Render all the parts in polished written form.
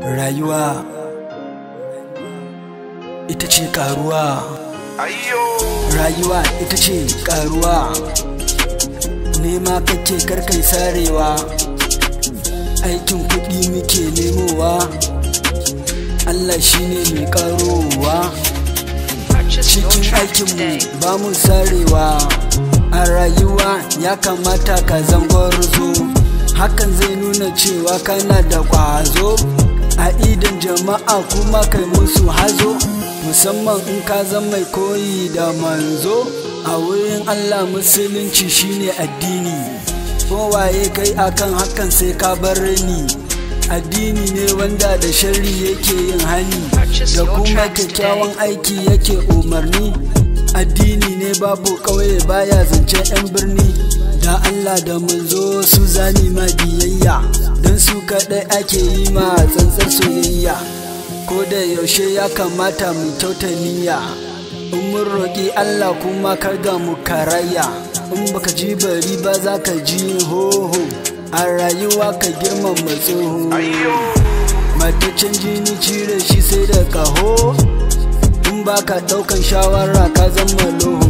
Rayuwa ita ce karuwa. Rayuwa ita ce karuwa. Nema kake karkai sarewa, aikin kuɗi muke nemowa, Allah shine mai karowa. Cikin aikinmu ba mu sarewa, a rayuwa ya kamata ka zangwarzo, hakan zai nuna cewa kana da ƙwazo. A idan jama'a kuma kai musu hazo, musamman in ka zama mai koyi da manzo. A wurin Allah musulunci shine addini, kowaye kai akan hakan sai ka bar ni. Addini ne wanda da sharri yake yin hani, da kuma kyakkyawan aiki yake umarni. Addini ne babu ƙauye baya zance 'yan birni, da Allah da manzo su zani ma biyayya, don su kaɗai ake yi ma tsantsar soyayya. Ko da yaushe ya kamata mu kyauta niyya, in mun roƙi Allah kuma kar da mu karaya. In baka ji bari ba za ka ji hoho, a rayuwa ka girmama tsoho. Mataccen jini cire shi sai da kaho, in baka ɗaukan shawara ka zama loho.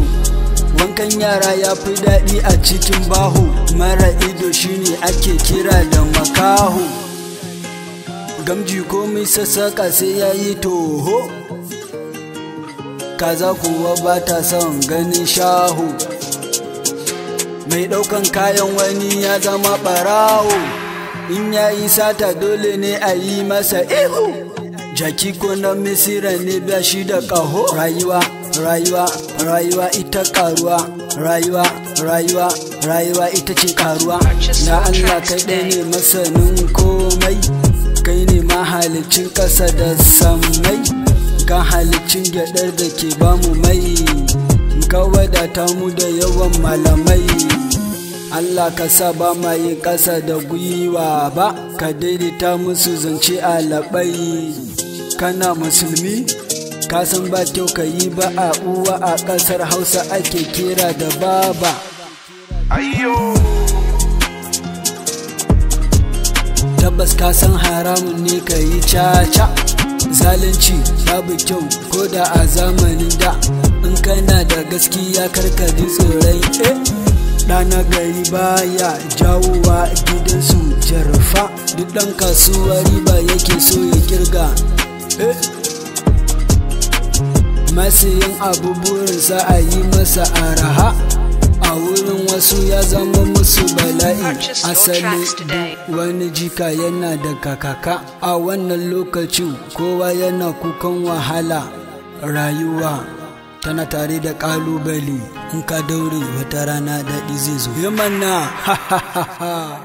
Wankan yara ya fi daɗi a cikin baho, mara ido shine ake kira da makaho. Gamji komai sassaƙa sai ya yi toho, kaza kuwa ba ta son ganin shaho. Mai ɗaukan kayan wani ya zama ɓarawo, in ya yi sata dole ne a yi masa ihu. Jaki ko na misira ne ba shi da ƙaho. Rayuwa ita karuwa. Rayuwa ita ce karuwa. Na Allah kai ɗaya ne masanin komai, kai ne mahalicin ƙasa da sammai, ka halicin gyaɗar da ke bamu mai, ka wadata mu da yawan malamai. Allah ka sa ba ma yin ƙasa da gwiwa ba, ka daidaita musu zance a labai. Kana musulmi ka san ba kyau ka yi ba a uwa, a ƙasar Hausa ake kira da baba. Tabbas ka san haramun ne ka yi caca, zalunci babu kyau ko da a zamanin da. In kana da gaskiya karka ji tsoron ɗana gari baya jawowa gidansu jarfa, duk ɗan kasuwa riba yake so ya kirga. Masu yin abu burinsa a yi masa araha, a wurin wasu ya zama musu bala'i. Asali wani jika yana da kakaka, a wannan lokacin kowa yana kukan wahala. Rayuwa tana tare da ƙalubale, in ka daure wata rana daɗi zai zo. Yamana ha ha ha ha.